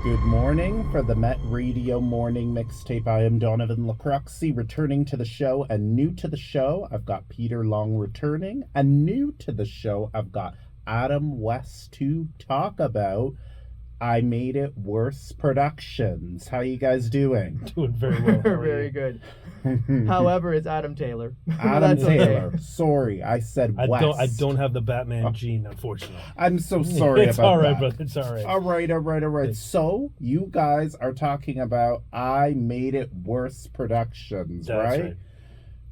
Good morning for the Met Radio Morning Mixtape. I am Donovan Lacroixy, returning to the show, and new to the show, I've got Peter Long returning, and new to the show, I've got Adam West to talk about I Made It Worse Productions. How you guys doing? Doing very well. Very good. However, it's Adam Taylor. Adam Taylor. Okay. Sorry, I said West. I don't have the Batman gene, unfortunately. I'm so sorry it's about all right, that. brother. It's all right. All right. So, you guys are talking about I Made It Worse Productions, That's right.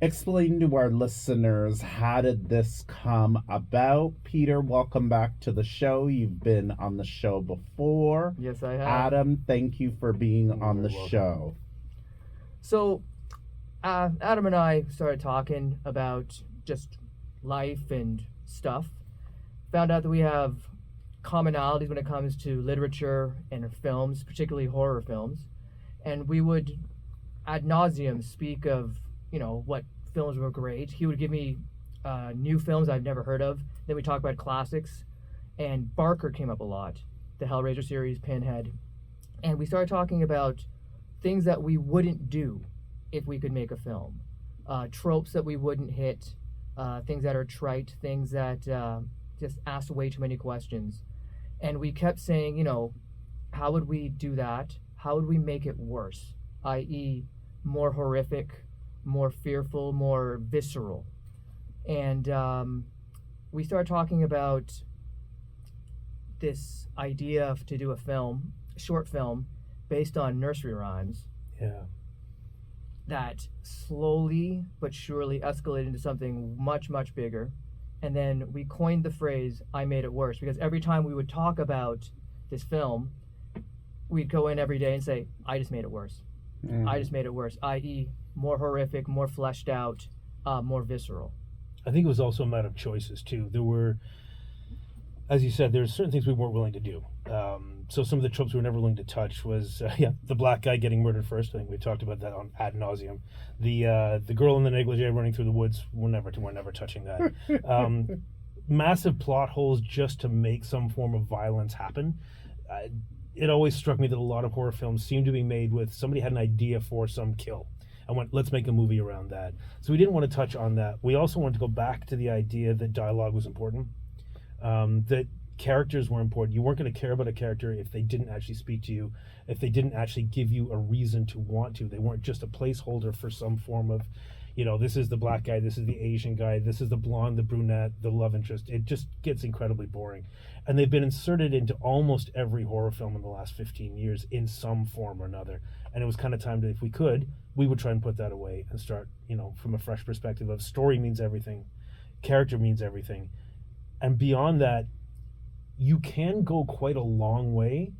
Explain to our listeners, how did this come about? Peter, welcome back to the show. You've been on the show before. Yes, I have. Adam, thank you for being on the welcome. show. So, Adam and I started talking about just life and stuff. Found out that we have commonalities when it comes to literature and films, particularly horror films. And we would ad nauseum speak of, what films were great. He would give me new films I've never heard of. Then we talk about classics. And Barker came up a lot, the Hellraiser series, Pinhead. And we started talking about things that we wouldn't do if we could make a film. Tropes that we wouldn't hit, things that are trite, things that just ask way too many questions. And we kept saying, how would we do that? How would we make it worse? I.e., more horrific, more fearful, more visceral. And we started talking about this idea to do a short film, based on nursery rhymes. Yeah. That slowly but surely escalated into something much, much bigger. And then we coined the phrase, I made it worse, because every time we would talk about this film, we'd go in every day and say, I just made it worse. I just made it worse, i.e., more horrific, more fleshed out, more visceral. I think it was also a matter of choices, too. There were, as you said, there were certain things we weren't willing to do. So some of the tropes we were never willing to touch was, the black guy getting murdered first. I think we talked about that on ad nauseum. The girl in the negligee running through the woods, we're never touching that. Massive plot holes just to make some form of violence happen. It always struck me that a lot of horror films seem to be made with somebody had an idea for some kill. I went, let's make a movie around that. So we didn't want to touch on that. We also wanted to go back to the idea that dialogue was important, that characters were important. You weren't going to care about a character if they didn't actually speak to you, if they didn't actually give you a reason to want to. They weren't just a placeholder for some form of, this is the black guy, this is the Asian guy, this is the blonde, the brunette, the love interest. It just gets incredibly boring. And they've been inserted into almost every horror film in the last 15 years in some form or another. And it was kind of time to, if we could, we would try and put that away and start, from a fresh perspective of story means everything, character means everything. And beyond that, you can go quite a long way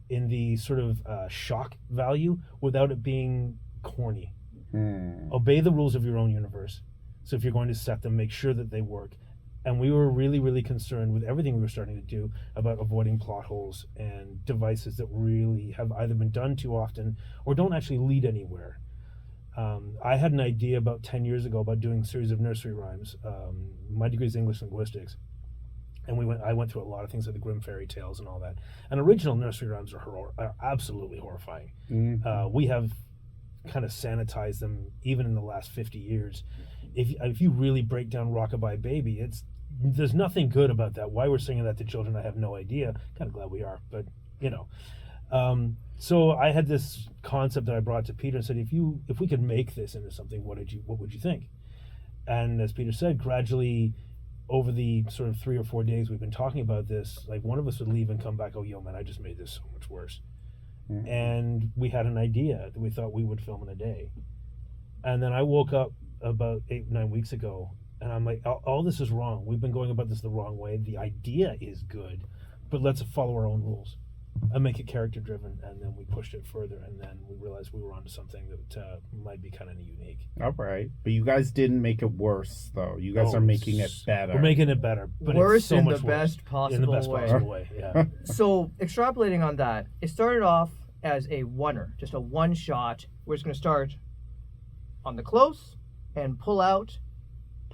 in the sort of shock value without it being corny. Obey the rules of your own universe. So if you're going to set them, make sure that they work. And we were really, really concerned with everything we were starting to do about avoiding plot holes and devices that really have either been done too often or don't actually lead anywhere. I had an idea about 10 years ago about doing a series of nursery rhymes. My degree is English linguistics. And I went through a lot of things like the Grimm fairy tales and all that. And original nursery rhymes are absolutely horrifying. We have kind of sanitized them even in the last 50 years. If you really break down Rockabye Baby, there's nothing good about that. Why we're singing that to children, I have no idea. Kind of glad we are, but so I had this concept that I brought to Peter and said, if we could make this into something, what would you think? And as Peter said, gradually over the sort of 3 or 4 days we've been talking about this, like one of us would leave and come back, oh, yo, man, I just made this so much worse. And we had an idea that we thought we would film in a day. And then I woke up about 8-9 weeks ago and I'm like, all this is wrong. We've been going about this the wrong way. The idea is good, but let's follow our own rules and make it character driven. And then we pushed it further, and then we realized we were onto something that might be kind of unique. All right. But you guys didn't make it worse, though. You guys are making it better. We're making it better, but worse it's so in much the worse. best possible In the best way. possible way, yeah. So extrapolating on that, it started off as a oneer, just a one shot. We're just going to start on the close and pull out.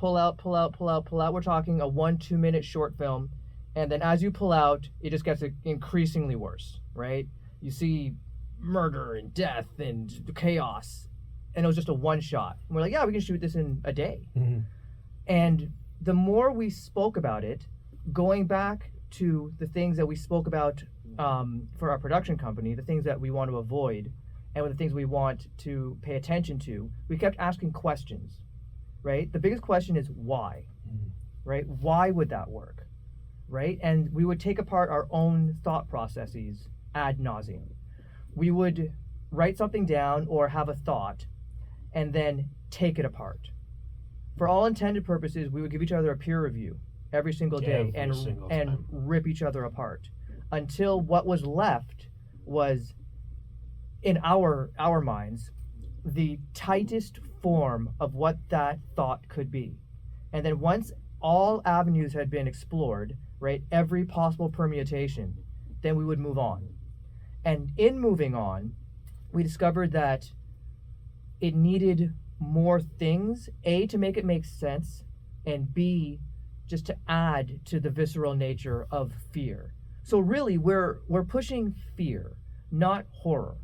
We're talking a 1-2 minute short film. And then as you pull out, it just gets increasingly worse, right? you see murder and death and chaos, and it was just a one shot. And we're like, yeah, we can shoot this in a day. Mm-hmm. And the more we spoke about it, going back to the things that we spoke about for our production company, the things that we want to avoid, and the things we want to pay attention to, we kept asking questions, right? The biggest question is why, right? Why would that work, right? And we would take apart our own thought processes ad nauseum. We would write something down or have a thought and then take it apart. For all intended purposes, we would give each other a peer review every single day Every single and time. rip each other apart until what was left was, in our minds, the tightest form of what that thought could be. And then once all avenues had been explored, right, every possible permutation, then we would move on. And in moving on, we discovered that it needed more things, A, to make it make sense, and B, just to add to the visceral nature of fear. So really, we're pushing fear, not horror.